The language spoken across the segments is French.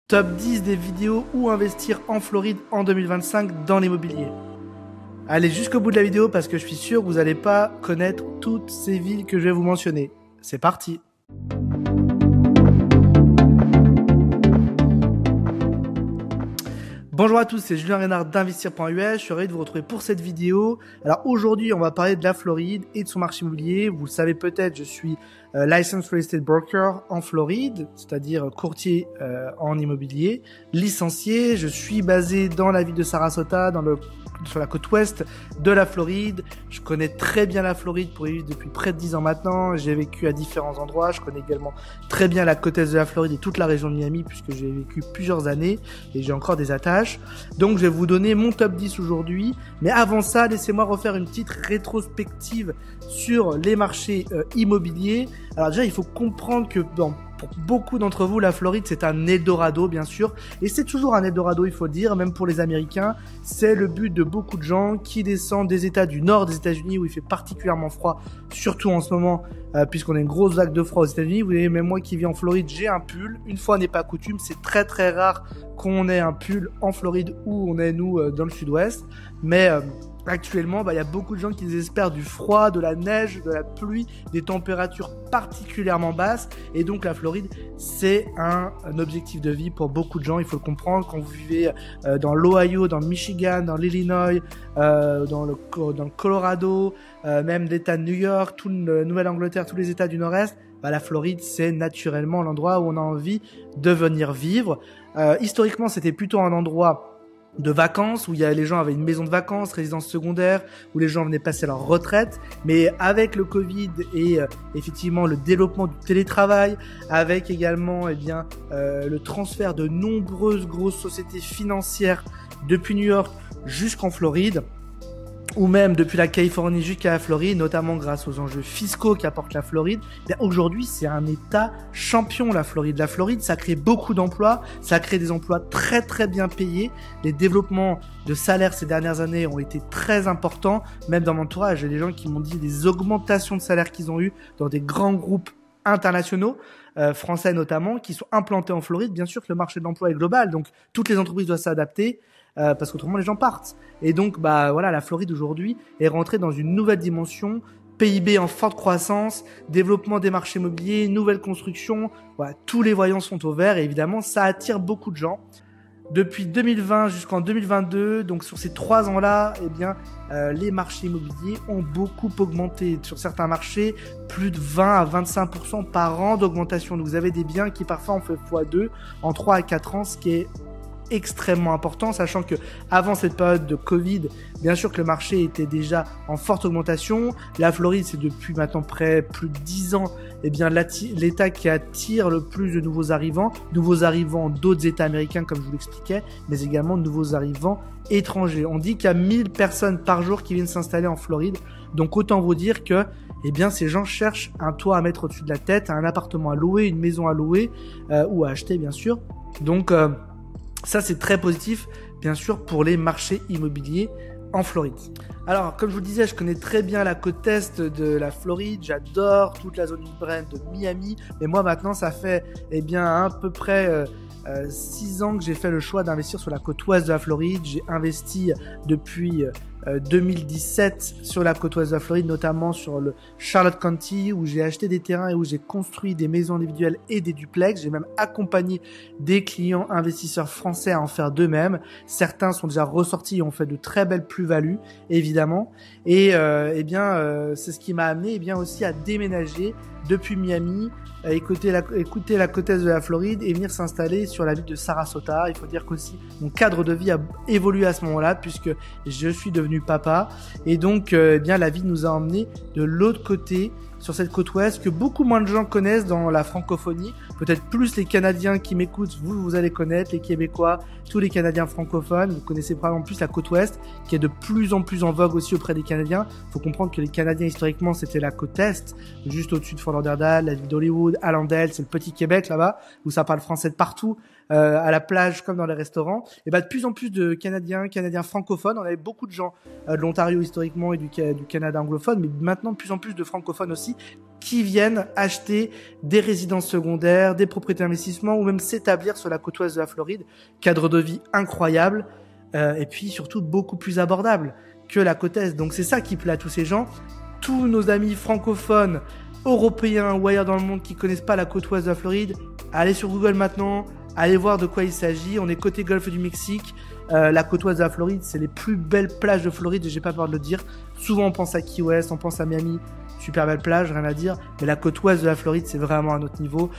Top 10 des vidéos où investir en Floride en 2025 dans l'immobilier. Allez jusqu'au bout de la vidéo parce que je suis sûr que vous n'allez pas connaître toutes ces villes que je vais vous mentionner. C'est parti! Bonjour à tous, c'est Julien Reynard d'Investir.us. Je suis heureux de vous retrouver pour cette vidéo. Alors aujourd'hui, on va parler de la Floride et de son marché immobilier. Vous le savez peut-être, je suis Licensed Real Estate Broker en Floride, c'est-à-dire courtier en immobilier. Licencié, je suis basé dans la ville de Sarasota, sur la côte ouest de la Floride. Je connais très bien la Floride pour y vivre depuis près de 10 ans maintenant. J'ai vécu à différents endroits. Je connais également très bien la côte est de la Floride et toute la région de Miami puisque j'ai vécu plusieurs années et j'ai encore des attaches. Donc je vais vous donner mon top 10 aujourd'hui. Mais avant ça, laissez-moi refaire une petite rétrospective sur les marchés immobiliers. Alors déjà, il faut comprendre que pour beaucoup d'entre vous, la Floride, c'est un Eldorado, bien sûr. Et c'est toujours un Eldorado, il faut dire, même pour les Américains. C'est le but de beaucoup de gens qui descendent des États du nord des États-Unis où il fait particulièrement froid, surtout en ce moment, puisqu'on a une grosse vague de froid aux États-Unis. Vous voyez, même moi qui vis en Floride, j'ai un pull. Une fois n'est pas coutume, c'est très très rare qu'on ait un pull en Floride où on est, nous, dans le sud-ouest. Mais actuellement, il y a beaucoup de gens qui désespèrent du froid, de la neige, de la pluie, des températures particulièrement basses. Et donc la Floride, c'est un objectif de vie pour beaucoup de gens. Il faut le comprendre quand vous vivez dans l'Ohio, dans le Michigan, dans l'Illinois, dans le Colorado, même l'État de New York, toute la Nouvelle-Angleterre, tous les États du Nord-Est. La Floride, c'est naturellement l'endroit où on a envie de venir vivre. Historiquement, c'était plutôt un endroit de vacances, où les gens avaient une maison de vacances, résidence secondaire, où les gens venaient passer leur retraite. Mais avec le Covid et effectivement le développement du télétravail, avec également le transfert de nombreuses grosses sociétés financières depuis New York jusqu'en Floride, ou même depuis la Californie jusqu'à la Floride, notamment grâce aux enjeux fiscaux qu'apporte la Floride, aujourd'hui c'est un État champion la Floride. La Floride, ça crée beaucoup d'emplois, ça crée des emplois très très bien payés. Les développements de salaire ces dernières années ont été très importants. Même dans mon entourage, j'ai des gens qui m'ont dit des augmentations de salaire qu'ils ont eues dans des grands groupes internationaux, français notamment, qui sont implantés en Floride. Bien sûr que le marché de l'emploi est global, donc toutes les entreprises doivent s'adapter. Parce qu'autrement les gens partent. Et donc la Floride aujourd'hui est rentrée dans une nouvelle dimension, PIB en forte croissance, développement des marchés immobiliers, nouvelles constructions, tous les voyants sont au vert et évidemment ça attire beaucoup de gens. Depuis 2020 jusqu'en 2022, donc sur ces 3 ans-là, les marchés immobiliers ont beaucoup augmenté. Sur certains marchés, plus de 20 à 25% par an d'augmentation. Donc vous avez des biens qui parfois ont fait x2 en 3 à 4 ans, ce qui est extrêmement important, sachant que avant cette période de Covid, bien sûr que le marché était déjà en forte augmentation. La Floride, c'est depuis maintenant plus de 10 ans, l'État qui attire le plus de nouveaux arrivants d'autres États américains, comme je vous l'expliquais, mais également de nouveaux arrivants étrangers. On dit qu'il y a 1000 personnes par jour qui viennent s'installer en Floride, donc autant vous dire que ces gens cherchent un toit à mettre au-dessus de la tête, un appartement à louer, une maison à louer ou à acheter, bien sûr. Donc ça, c'est très positif, bien sûr, pour les marchés immobiliers en Floride. Alors, comme je vous le disais, je connais très bien la côte est de la Floride. J'adore toute la zone libre de Miami. Mais moi, maintenant, ça fait à peu près 6 ans que j'ai fait le choix d'investir sur la côte ouest de la Floride. J'ai investi depuis 2017 sur la côte ouest de la Floride, notamment sur le Charlotte County, où j'ai acheté des terrains et où j'ai construit des maisons individuelles et des duplex. J'ai même accompagné des clients investisseurs français à en faire d'eux-mêmes. Certains sont déjà ressortis et ont fait de très belles plus-values, évidemment. Et c'est ce qui m'a amené aussi à déménager depuis Miami, écouter la côte est de la Floride et venir s'installer sur la ville de Sarasota. Il faut dire qu'aussi mon cadre de vie a évolué à ce moment-là puisque je suis devenu papa et donc la vie nous a emmenés de l'autre côté, sur cette côte ouest que beaucoup moins de gens connaissent dans la francophonie. Peut-être plus les Canadiens qui m'écoutent, vous allez connaître, les Québécois, tous les Canadiens francophones. Vous connaissez probablement plus la côte ouest qui est de plus en plus en vogue aussi auprès des Canadiens. Il faut comprendre que les Canadiens historiquement c'était la côte est, juste au-dessus de Fort Lauderdale, la ville d'Hollywood, Allendale, c'est le petit Québec là-bas où ça parle français de partout. à la plage comme dans les restaurants. Et de plus en plus de Canadiens francophones. On avait beaucoup de gens de l'Ontario historiquement et du Canada anglophone, mais maintenant de plus en plus de francophones aussi qui viennent acheter des résidences secondaires, des propriétés d'investissement ou même s'établir sur la côte ouest de la Floride. Cadre de vie incroyable et puis surtout beaucoup plus abordable que la côte est. Donc c'est ça qui plaît à tous ces gens. Tous nos amis francophones, européens ou ailleurs dans le monde qui connaissent pas la côte ouest de la Floride, allez sur Google maintenant, allez voir de quoi il s'agit. On est côté golfe du Mexique. La côte ouest de la Floride, c'est les plus belles plages de Floride, et j'ai pas peur de le dire. Souvent on pense à Key West, on pense à Miami, super belle plage, rien à dire. Mais la côte ouest de la Floride, c'est vraiment un autre niveau.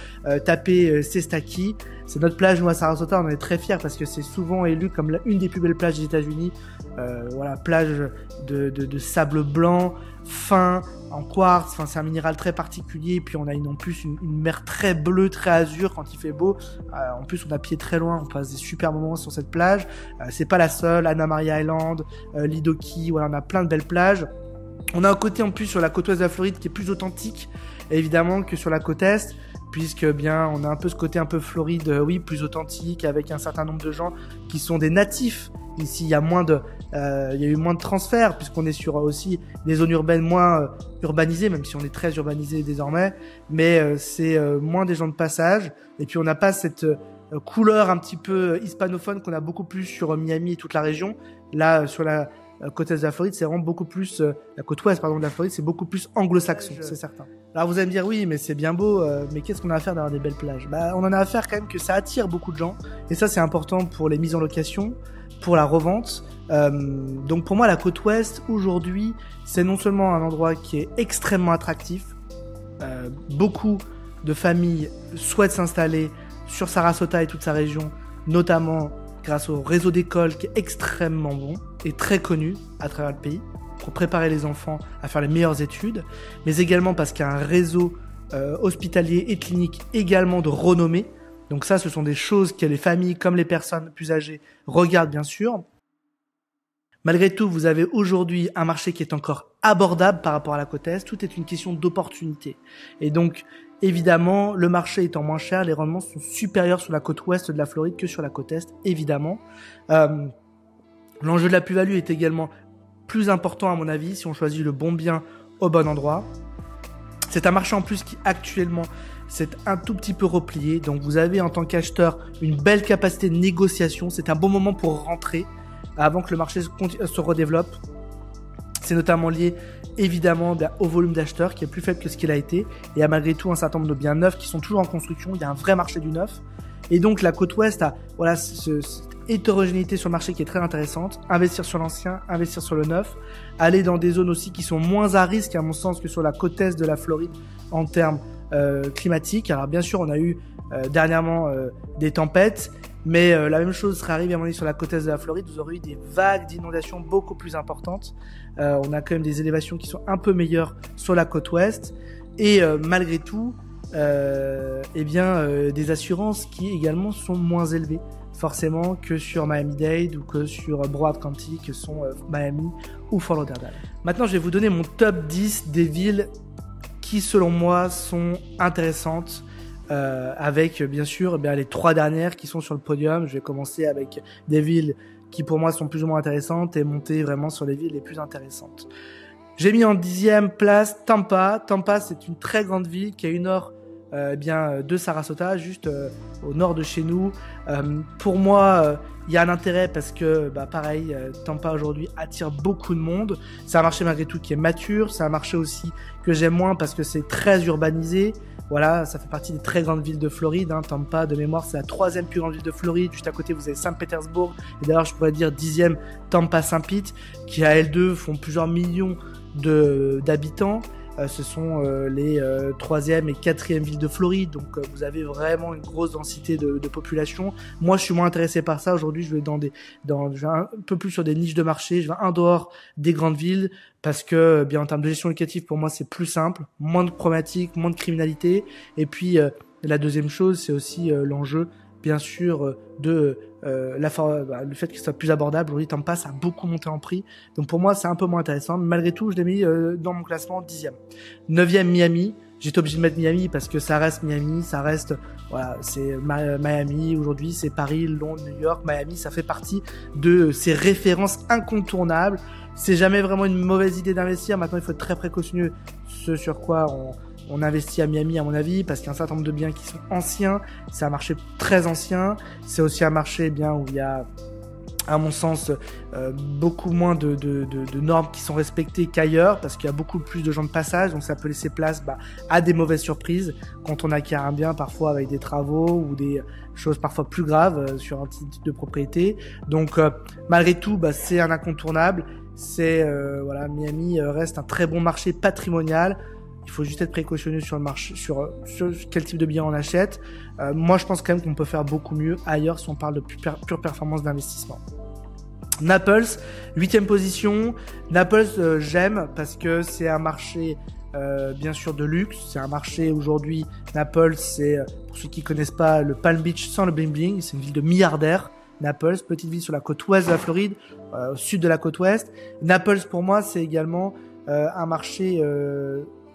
Tapez Siesta Key, c'est notre plage. Nous à Sarasota, on en est très fiers parce que c'est souvent élu comme une des plus belles plages des États-Unis. Voilà, plage de sable blanc, fin, en quartz. Enfin, c'est un minéral très particulier. Puis on a en plus une mer très bleue, très azur quand il fait beau. En plus, on a pied très loin. On passe des super moments sur cette plage. C'est pas la seule. Anna Maria Island, Lido Key. Voilà, on a plein de belles plages. On a un côté en plus sur la côte ouest de la Floride qui est plus authentique, évidemment, que sur la côte est, puisque bien on a un peu ce côté un peu Floride, oui, plus authentique, avec un certain nombre de gens qui sont des natifs. Ici, il y a eu moins de transferts, puisqu'on est sur aussi des zones urbaines moins urbanisées, même si on est très urbanisé désormais, mais c'est moins des gens de passage. Et puis on n'a pas cette couleur un petit peu hispanophone qu'on a beaucoup plus sur Miami et toute la région. Là, sur la côte est de la Floride, c'est vraiment beaucoup plus la côte ouest de la Floride, c'est beaucoup plus anglo-saxon, c'est certain. Alors vous allez me dire oui, mais c'est bien beau, mais qu'est-ce qu'on a à faire d'avoir des belles plages? On en a à faire quand même que ça attire beaucoup de gens, et ça c'est important pour les mises en location, pour la revente. Donc pour moi la côte ouest aujourd'hui, c'est non seulement un endroit qui est extrêmement attractif, beaucoup de familles souhaitent s'installer sur Sarasota et toute sa région, notamment grâce au réseau d'écoles qui est extrêmement bon et très connu à travers le pays pour préparer les enfants à faire les meilleures études, mais également parce qu'il y a un réseau hospitalier et clinique également de renommée. Donc ça, ce sont des choses que les familles comme les personnes plus âgées regardent bien sûr. Malgré tout, vous avez aujourd'hui un marché qui est encore abordable par rapport à la côte est. Tout est une question d'opportunité. Et donc, évidemment, le marché étant moins cher, les rendements sont supérieurs sur la côte ouest de la Floride que sur la côte est, évidemment. L'enjeu de la plus-value est également plus important à mon avis si on choisit le bon bien au bon endroit. C'est un marché en plus qui actuellement c'est un tout petit peu replié. Donc vous avez en tant qu'acheteur une belle capacité de négociation. C'est un bon moment pour rentrer avant que le marché se redéveloppe. C'est notamment lié évidemment au volume d'acheteurs qui est plus faible que ce qu'il a été. Et il y a malgré tout un certain nombre de biens neufs qui sont toujours en construction. Il y a un vrai marché du neuf. Et donc la côte ouest a cette hétérogénéité sur le marché qui est très intéressante. Investir sur l'ancien, investir sur le neuf. Aller dans des zones aussi qui sont moins à risque à mon sens que sur la côte est de la Floride en termes climatiques. Alors bien sûr on a eu dernièrement des tempêtes. Mais la même chose serait arrivée à mon avis sur la côte est de la Floride. Vous aurez eu des vagues d'inondations beaucoup plus importantes. On a quand même des élévations qui sont un peu meilleures sur la côte ouest. Et malgré tout, des assurances qui également sont moins élevées forcément que sur Miami-Dade ou que sur Broward County que sont Miami ou Fort Lauderdale. Maintenant, je vais vous donner mon top 10 des villes qui selon moi sont intéressantes. Avec bien sûr les 3 dernières qui sont sur le podium. Je vais commencer avec des villes qui pour moi sont plus ou moins intéressantes et monter vraiment sur les villes les plus intéressantes. J'ai mis en 10e place Tampa. Tampa, c'est une très grande ville qui est une heure de Sarasota, juste au nord de chez nous. Pour moi, il y a un intérêt parce que pareil, Tampa aujourd'hui attire beaucoup de monde. C'est un marché malgré tout qui est mature. C'est un marché aussi que j'aime moins parce que c'est très urbanisé. Voilà, ça fait partie des très grandes villes de Floride. Tampa, de mémoire, c'est la 3e plus grande ville de Floride. Juste à côté, vous avez Saint-Pétersbourg. Et d'ailleurs, je pourrais dire 10e Tampa-Saint-Pete, qui à L2 font plusieurs millions d'habitants. Ce sont les 3e et 4e villes de Floride. Donc, vous avez vraiment une grosse densité de population. Moi, je suis moins intéressé par ça. Aujourd'hui, je vais je vais un peu plus sur des niches de marché. Je vais en dehors des grandes villes parce que, en termes de gestion locative, pour moi, c'est plus simple. Moins de problématiques, moins de criminalité. Et puis, la deuxième chose, c'est aussi l'enjeu, bien sûr, de le fait que ce soit plus abordable. Aujourd'hui, Tampa, ça a beaucoup monté en prix. Donc pour moi, c'est un peu moins intéressant. Malgré tout, je l'ai mis dans mon classement 10e. 9e, Miami. J'étais obligé de mettre Miami parce que ça reste Miami, ça reste, voilà, c'est Miami aujourd'hui, c'est Paris, Londres, New York, Miami, ça fait partie de ces références incontournables. C'est jamais vraiment une mauvaise idée d'investir. Maintenant, il faut être très précautionneux ce sur quoi on investit à Miami, à mon avis, parce qu'il y a un certain nombre de biens qui sont anciens. C'est un marché très ancien. C'est aussi un marché bien où il y a, à mon sens, beaucoup moins de normes qui sont respectées qu'ailleurs, parce qu'il y a beaucoup plus de gens de passage, donc ça peut laisser place à des mauvaises surprises quand on acquiert un bien, parfois avec des travaux ou des choses parfois plus graves sur un type de propriété. Donc malgré tout, c'est un incontournable. C'est voilà, Miami reste un très bon marché patrimonial. Il faut juste être précautionneux sur le marché, sur quel type de bien on achète. Moi, je pense quand même qu'on peut faire beaucoup mieux ailleurs si on parle de pure performance d'investissement. Naples, 8e position. Naples, j'aime parce que c'est un marché bien sûr de luxe. C'est un marché aujourd'hui. Naples, c'est, pour ceux qui connaissent pas, le Palm Beach sans le bling bling. C'est une ville de milliardaires. Naples, petite ville sur la côte ouest de la Floride, au sud de la côte ouest. Naples, pour moi, c'est également un marché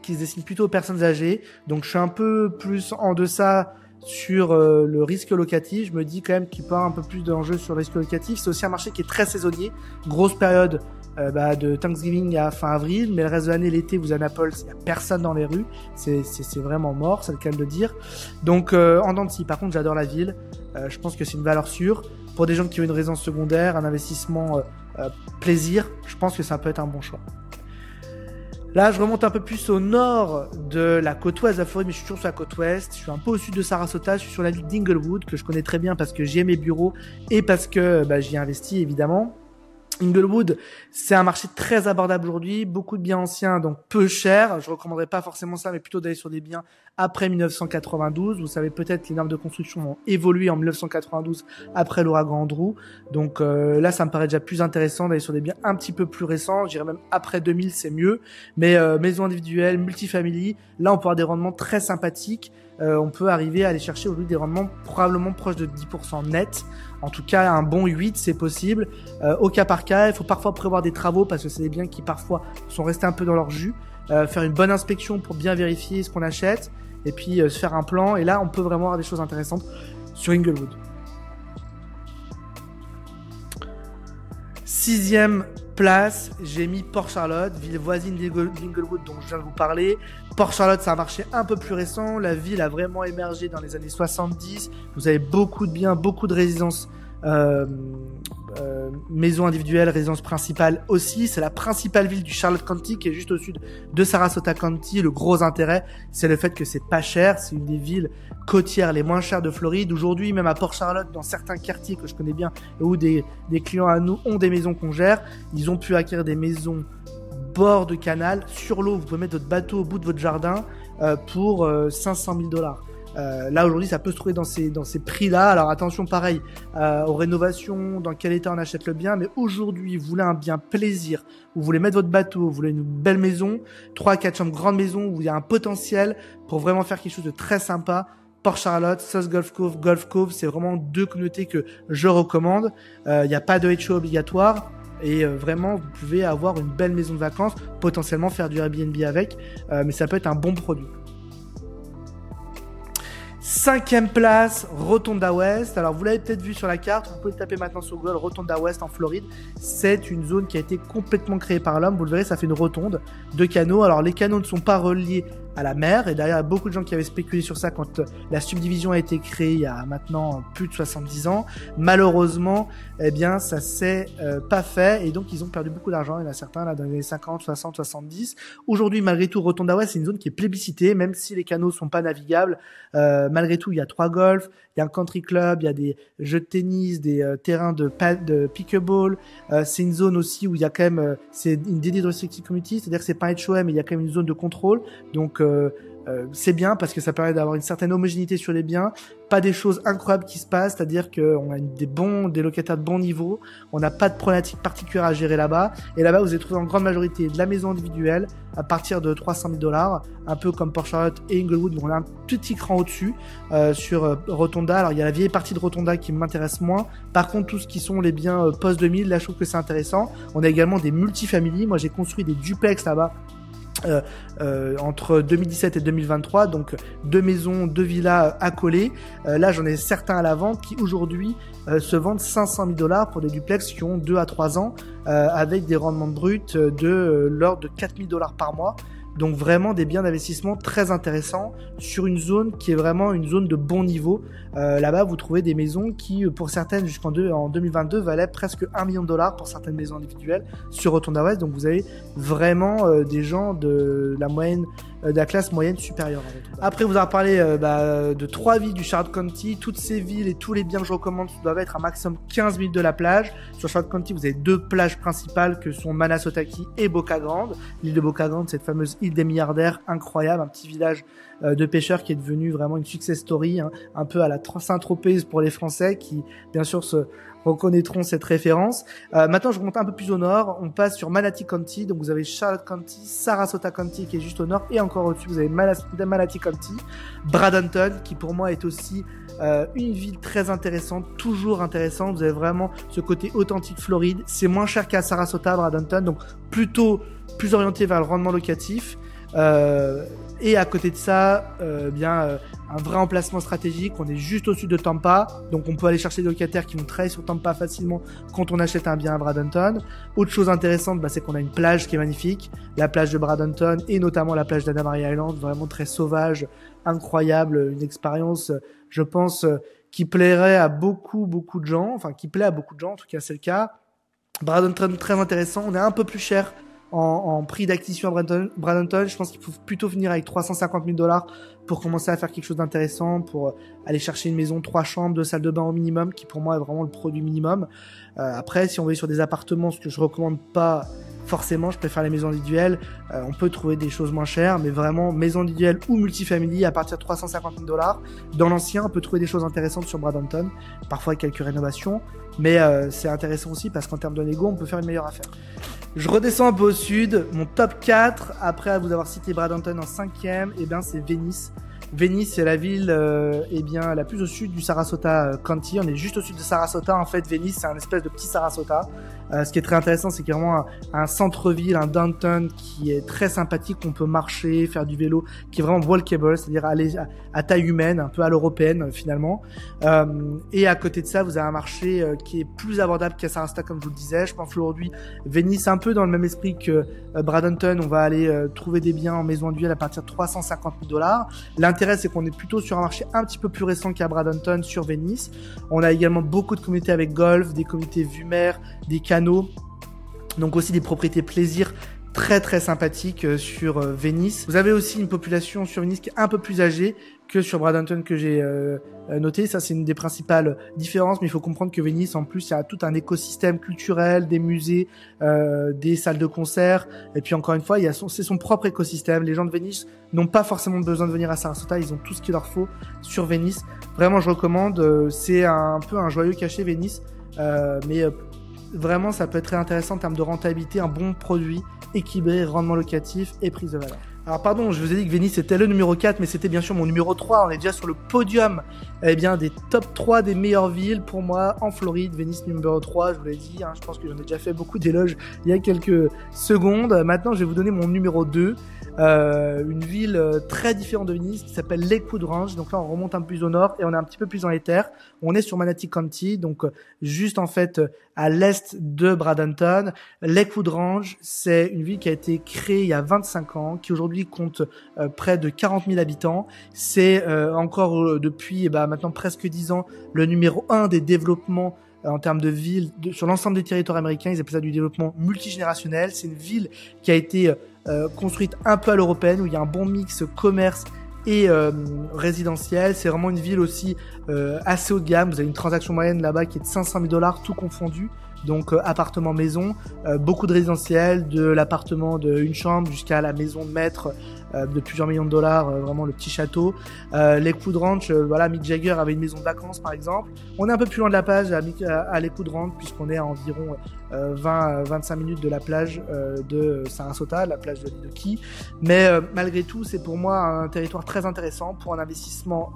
qui se destine plutôt aux personnes âgées. Donc, je suis un peu plus en deçà sur le risque locatif. Je me dis quand même qu'il peut y avoir un peu plus d'enjeux sur le risque locatif. C'est aussi un marché qui est très saisonnier. Grosse période de Thanksgiving à fin avril. Mais le reste de l'année, l'été, vous à Naples, il n'y a personne dans les rues. C'est vraiment mort, c'est le cas de le dire. Donc, en dents de scie. Par contre, j'adore la ville. Je pense que c'est une valeur sûre. Pour des gens qui ont une résidence secondaire, un investissement plaisir, je pense que ça peut être un bon choix. Là, je remonte un peu plus au nord de la côte ouest de la Floride, mais je suis toujours sur la côte ouest. Je suis un peu au sud de Sarasota, je suis sur la ville d'Inglewood, que je connais très bien parce que j'y ai mes bureaux et parce que j'y ai investi, évidemment. Inglewood, c'est un marché très abordable aujourd'hui, beaucoup de biens anciens, donc peu cher. Je recommanderais pas forcément ça, mais plutôt d'aller sur des biens après 1992. Vous savez peut-être les normes de construction ont évolué en 1992 après l'ouragan Andrew. Donc là, ça me paraît déjà plus intéressant d'aller sur des biens un petit peu plus récents. Je dirais même après 2000, c'est mieux. Mais maison individuelle, multifamily, là, on peut avoir des rendements très sympathiques. On peut arriver à aller chercher aujourd'hui des rendements probablement proches de 10% net. En tout cas, un bon 8, c'est possible. Au cas par cas, il faut parfois prévoir des travaux parce que c'est des biens qui parfois sont restés un peu dans leur jus. Faire une bonne inspection pour bien vérifier ce qu'on achète et puis se faire un plan. Et là, on peut vraiment avoir des choses intéressantes sur Inglewood. 6e place, j'ai mis Port Charlotte, ville voisine d'Inglewood dont je viens de vous parler. Port Charlotte, c'est un marché un peu plus récent. La ville a vraiment émergé dans les années 70. Vous avez beaucoup de biens, beaucoup de résidences, maisons individuelles, résidences principales aussi. C'est la principale ville du Charlotte County qui est juste au sud de Sarasota County. Le gros intérêt, c'est le fait que c'est pas cher. C'est une des villes côtières les moins chères de Floride. Aujourd'hui, même à Port Charlotte, dans certains quartiers que je connais bien, où des clients à nous ont des maisons qu'on gère, ils ont pu acquérir des maisons bord de canal, sur l'eau. Vous pouvez mettre votre bateau au bout de votre jardin pour 500 000 $. Là aujourd'hui ça peut se trouver dans ces prix-là. Alors attention pareil aux rénovations, dans quel état on achète le bien, mais aujourd'hui vous voulez un bien plaisir, vous voulez mettre votre bateau, vous voulez une belle maison, 3-4 chambres, grande maison où il y a un potentiel pour vraiment faire quelque chose de très sympa. Port Charlotte, South Gulf Cove, c'est vraiment deux communautés que je recommande. Il n'y a pas de HO obligatoire. Et vraiment, vous pouvez avoir une belle maison de vacances, potentiellement faire du Airbnb avec, mais ça peut être un bon produit. 5e place, Rotonda West. Alors, vous l'avez peut-être vu sur la carte, vous pouvez taper maintenant sur Google Rotonda West en Floride. C'est une zone qui a été complètement créée par l'homme. Vous le verrez, ça fait une rotonde de canaux. Alors, les canaux ne sont pas reliés à la mer. Et derrière, il y a beaucoup de gens qui avaient spéculé sur ça quand la subdivision a été créée il y a maintenant plus de 70 ans. Malheureusement, eh bien, ça s'est pas fait. Et donc, ils ont perdu beaucoup d'argent. Il y en a certains, là, dans les années 50, 60, 70. Aujourd'hui, malgré tout, Rotonda West, c'est une zone qui est plébiscitée, même si les canaux sont pas navigables. Malgré tout, il y a 3 golfs, il y a un country club, il y a des jeux de tennis, des terrains de pickleball. C'est une zone aussi où il y a quand même, c'est une dédiée de restricted community, c'est-à-dire que c'est pas un HOM, mais il y a quand même une zone de contrôle. Donc c'est bien parce que ça permet d'avoir une certaine homogénéité sur les biens, pas des choses incroyables qui se passent, c'est-à-dire qu'on a des locataires de bon niveau, on n'a pas de problématique particulière à gérer là-bas, et là-bas vous allez trouver en grande majorité de la maison individuelle à partir de 300 000 $, un peu comme Port Charlotte et Inglewood, mais on a un petit cran au-dessus sur Rotonda. Alors il y a la vieille partie de Rotonda qui m'intéresse moins, par contre tout ce qui sont les biens post 2000, là je trouve que c'est intéressant. On a également des multifamilies, moi j'ai construit des duplex là-bas entre 2017 et 2023, donc 2 maisons, 2 villas accolées. Là, j'en ai certains à la vente qui aujourd'hui se vendent 500 000 $ pour des duplex qui ont 2 à 3 ans, avec des rendements bruts de l'ordre de 4 000 $ par mois. Donc vraiment des biens d'investissement très intéressants sur une zone qui est vraiment une zone de bon niveau. Là-bas, vous trouvez des maisons qui, pour certaines, jusqu'en 2022, valaient presque 1 million de $ pour certaines maisons individuelles sur Rotonda West. Donc vous avez vraiment des gens de la moyenne, de la classe moyenne supérieure. Après vous avoir parlé de 3 villes du Charlotte County, toutes ces villes et tous les biens que je recommande doivent être un maximum 15 minutes de la plage. Sur Charlotte County, vous avez 2 plages principales que sont Manasotaki et Boca Grande. L'île de Boca Grande, cette fameuse île des milliardaires, incroyable, un petit village de pêcheurs qui est devenu vraiment une success story, hein, un peu à la Saint-Tropez pour les Français qui bien sûr se reconnaîtront cette référence. Maintenant, je remonte un peu plus au nord. On passe sur Manatee County. Donc, vous avez Charlotte County, Sarasota County qui est juste au nord, et encore au-dessus, vous avez Manatee County, Bradenton qui pour moi est aussi une ville très intéressante, toujours intéressante. Vous avez vraiment ce côté authentique Floride. C'est moins cher qu'à Sarasota, Bradenton, donc plutôt plus orienté vers le rendement locatif. Et à côté de ça, un vrai emplacement stratégique. On est juste au sud de Tampa, donc on peut aller chercher des locataires qui vont travailler sur Tampa facilement quand on achète un bien à Bradenton. Autre chose intéressante, c'est qu'on a une plage qui est magnifique, la plage de Bradenton et notamment la plage d'Anna Maria Island, vraiment très sauvage, incroyable, une expérience, je pense, qui plairait à beaucoup de gens, enfin qui plaît à beaucoup de gens, en tout cas c'est le cas. Bradenton très intéressant, on est un peu plus cher en prix d'acquisition à Bradenton. Je pense qu'il faut plutôt finir avec 350 000 $ pour commencer à faire quelque chose d'intéressant, pour aller chercher une maison 3 chambres, 2 salles de bain au minimum, qui pour moi est vraiment le produit minimum. Après, si on veut sur des appartements, ce que je recommande pas forcément, je préfère les maisons individuelles, on peut trouver des choses moins chères, mais vraiment maison individuelle ou multifamily à partir de 350 000 $. Dans l'ancien, on peut trouver des choses intéressantes sur Bradenton, parfois avec quelques rénovations, mais c'est intéressant aussi parce qu'en termes de négo, on peut faire une meilleure affaire. Je redescends un peu au sud, mon top 4, après vous avoir cité Bradenton en 5e, c'est Venice. Venice, c'est la ville la plus au sud du Sarasota County. On est juste au sud de Sarasota. En fait, Venice, c'est un espèce de petit Sarasota. Ce qui est très intéressant, c'est qu'il y a vraiment un centre-ville, un downtown qui est très sympathique. On peut marcher, faire du vélo, qui est vraiment walkable, c'est-à-dire aller à taille humaine, un peu à l'européenne finalement. Et à côté de ça, vous avez un marché qui est plus abordable qu'à Sarasota, comme je vous le disais. Je pense qu'aujourd'hui, Venice, un peu dans le même esprit que Bradenton, on va aller trouver des biens en maison individuelle à partir de 350 000 $. L'intérêt, c'est qu'on est plutôt sur un marché un petit peu plus récent qu'à Bradenton sur Venice. On a également beaucoup de communautés avec golf, des communautés vue mer, des canaux, donc aussi des propriétés plaisir très sympathiques sur Venice. Vous avez aussi une population sur Venice qui est un peu plus âgée que sur Bradenton que j'ai noté. Ça, c'est une des principales différences, mais il faut comprendre que Venice, en plus, il y a tout un écosystème culturel, des musées, des salles de concert, et puis encore une fois, c'est son propre écosystème. Les gens de Venice n'ont pas forcément besoin de venir à Sarasota, ils ont tout ce qu'il leur faut sur Venice. Vraiment, je recommande, c'est un peu un joyau caché Venice, mais vraiment, ça peut être très intéressant en termes de rentabilité, un bon produit équilibré, rendement locatif et prise de valeur. Alors pardon, je vous ai dit que Venice était le numéro 4, mais c'était bien sûr mon numéro 3. On est déjà sur le podium des top 3 des meilleures villes pour moi en Floride. Venice numéro 3, je vous l'ai dit, je pense que j'en ai déjà fait beaucoup d'éloges il y a quelques secondes. Maintenant, je vais vous donner mon numéro 2. Une ville très différente de Venice qui s'appelle Lakewood Ranch. Donc là, on remonte un peu plus au nord et on est un petit peu plus dans les terres. On est sur Manatee County, donc juste en fait à l'est de Bradenton. Lakewood Ranch, c'est une ville qui a été créée il y a 25 ans, qui aujourd'hui compte près de 40 000 habitants. C'est encore depuis maintenant presque 10 ans le numéro 1 des développements en termes de villes sur l'ensemble des territoires américains. Ils appellent ça du développement multigénérationnel. C'est une ville qui a été construite un peu à l'européenne, où il y a un bon mix commerce et résidentiel. C'est vraiment une ville aussi assez haut de gamme. Vous avez une transaction moyenne là-bas qui est de 500 000 $, tout confondu. Donc appartement maison, beaucoup de résidentiel, de l'appartement de une chambre jusqu'à la maison de maître de plusieurs millions de dollars, vraiment le petit château. Lakewood Ranch, Mick Jagger avait une maison de vacances par exemple. On est un peu plus loin de la plage à Lakewood Ranch, puisqu'on est à environ 20-25 minutes de la plage de Sarasota, la plage de l'île de Key. Mais malgré tout, c'est pour moi un territoire très intéressant pour un investissement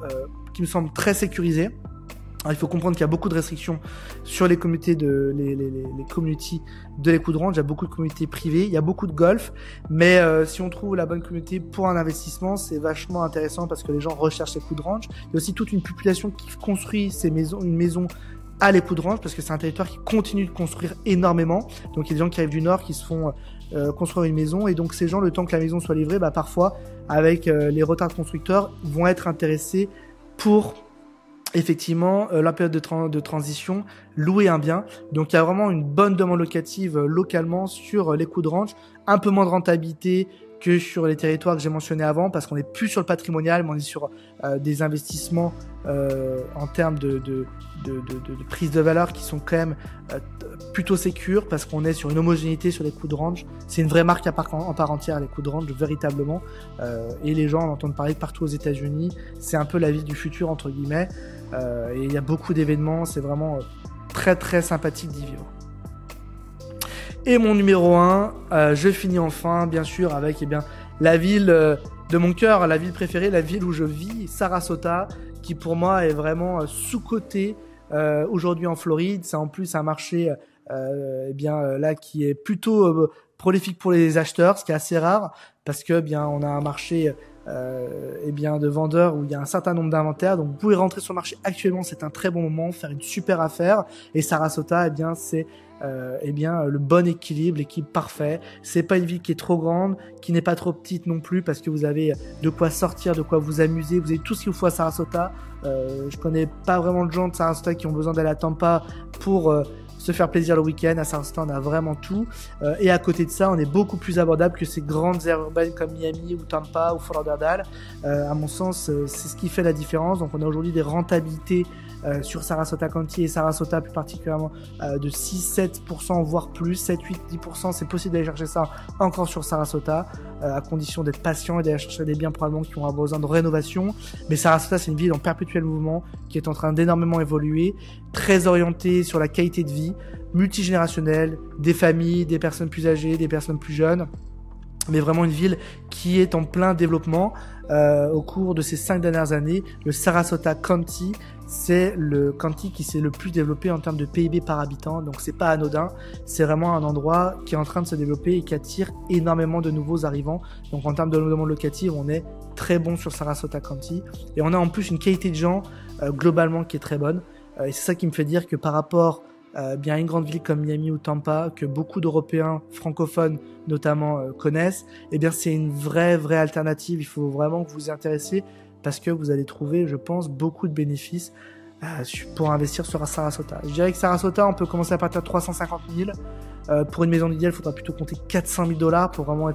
qui me semble très sécurisé. Alors, il faut comprendre qu'il y a beaucoup de restrictions sur les communautés les community de l'écoute range. Il y a beaucoup de communautés privées, il y a beaucoup de golf, mais si on trouve la bonne communauté pour un investissement, c'est vachement intéressant parce que les gens recherchent l'écoute range. Il y a aussi toute une population qui construit une maison à l'écoute range parce que c'est un territoire qui continue de construire énormément. Donc il y a des gens qui arrivent du nord qui se font construire une maison, et donc ces gens, le temps que la maison soit livrée, parfois avec les retards de constructeurs, vont être intéressés pour effectivement la période de transition, louer un bien. Donc il y a vraiment une bonne demande locative localement sur l'écoute range, un peu moins de rentabilité que sur les territoires que j'ai mentionnés avant, parce qu'on est plus sur le patrimonial, mais on est sur des investissements en termes de prise de valeur qui sont quand même plutôt sécures, parce qu'on est sur une homogénéité sur les coups de range. C'est une vraie marque en part entière, les coups de range, véritablement. Et les gens en entendent parler partout aux États-Unis. C'est un peu la ville du futur, entre guillemets. Et il y a beaucoup d'événements. C'est vraiment très très sympathique d'y vivre. Et mon numéro 1, je finis enfin, bien sûr, avec la ville de mon cœur, la ville préférée, la ville où je vis, Sarasota, qui pour moi est vraiment sous-cotée aujourd'hui en Floride. C'est en plus un marché là qui est plutôt prolifique pour les acheteurs, ce qui est assez rare parce que on a un marché de vendeurs où il y a un certain nombre d'inventaires. Donc vous pouvez rentrer sur le marché actuellement, c'est un très bon moment, faire une super affaire. Et Sarasota, c'est le bon équilibre, l'équilibre parfait. C'est pas une ville qui est trop grande, qui n'est pas trop petite non plus, parce que vous avez de quoi sortir, de quoi vous amuser. Vous avez tout ce qu'il vous faut à Sarasota. Je connais pas vraiment de gens de Sarasota qui ont besoin d'aller à Tampa pour se faire plaisir le week-end. À Sarasota, on a vraiment tout. Et à côté de ça, on est beaucoup plus abordable que ces grandes aires urbaines comme Miami ou Tampa ou Fort Lauderdale. À mon sens, c'est ce qui fait la différence. Donc on a aujourd'hui des rentabilités sur Sarasota County et Sarasota plus particulièrement de 6-7%, voire plus, 7-8-10%. C'est possible d'aller chercher ça encore sur Sarasota, à condition d'être patient et d'aller chercher des biens probablement qui ont besoin de rénovation. Mais Sarasota, c'est une ville en perpétuel mouvement qui est en train d'énormément évoluer, très orientée sur la qualité de vie, multigénérationnelle, des familles, des personnes plus âgées, des personnes plus jeunes, mais vraiment une ville qui est en plein développement. Au cours de ces 5 dernières années, le Sarasota County, c'est le county qui s'est le plus développé en termes de PIB par habitant, donc c'est pas anodin. C'est vraiment un endroit qui est en train de se développer et qui attire énormément de nouveaux arrivants. Donc en termes de demande locative, on est très bon sur Sarasota County, et on a en plus une qualité de gens globalement qui est très bonne. Et c'est ça qui me fait dire que par rapport à une grande ville comme Miami ou Tampa, que beaucoup d'Européens francophones notamment connaissent, c'est une vraie alternative. Il faut vraiment que vous y intéressiez, parce que vous allez trouver, je pense, beaucoup de bénéfices pour investir sur Sarasota. Je dirais que Sarasota, on peut commencer à partir de 350 000. Pour une maison idéale, il faudra plutôt compter 400 000 $ pour vraiment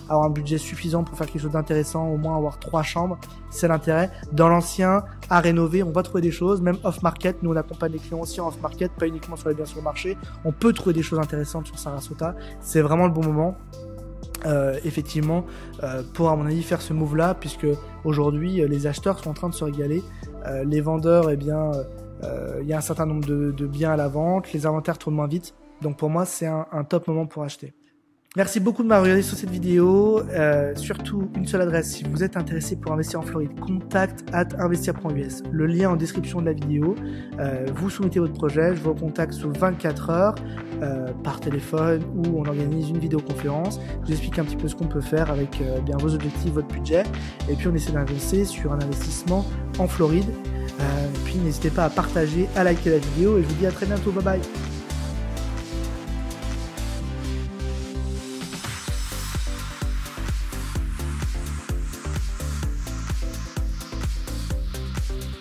avoir un budget suffisant pour faire quelque chose d'intéressant, au moins avoir 3 chambres. C'est l'intérêt. Dans l'ancien, à rénover, on va trouver des choses, même off-market. Nous, on accompagne les clients aussi en off-market, pas uniquement sur les biens sur le marché. On peut trouver des choses intéressantes sur Sarasota. C'est vraiment le bon moment. Effectivement, pour à mon avis faire ce move là, puisque aujourd'hui les acheteurs sont en train de se régaler, les vendeurs, il y a un certain nombre de biens à la vente, les inventaires tournent moins vite, donc pour moi c'est un top moment pour acheter. Merci beaucoup de m'avoir regardé sur cette vidéo. Surtout, une seule adresse, si vous êtes intéressé pour investir en Floride, contact@investir.us. Le lien en description de la vidéo. Vous soumettez votre projet, je vous recontacte sous 24 heures par téléphone, ou on organise une vidéoconférence. Je vous explique un petit peu ce qu'on peut faire avec vos objectifs, votre budget. Et puis on essaie d'avancer sur un investissement en Floride. Puis n'hésitez pas à partager, à liker la vidéo, et je vous dis à très bientôt. Bye bye.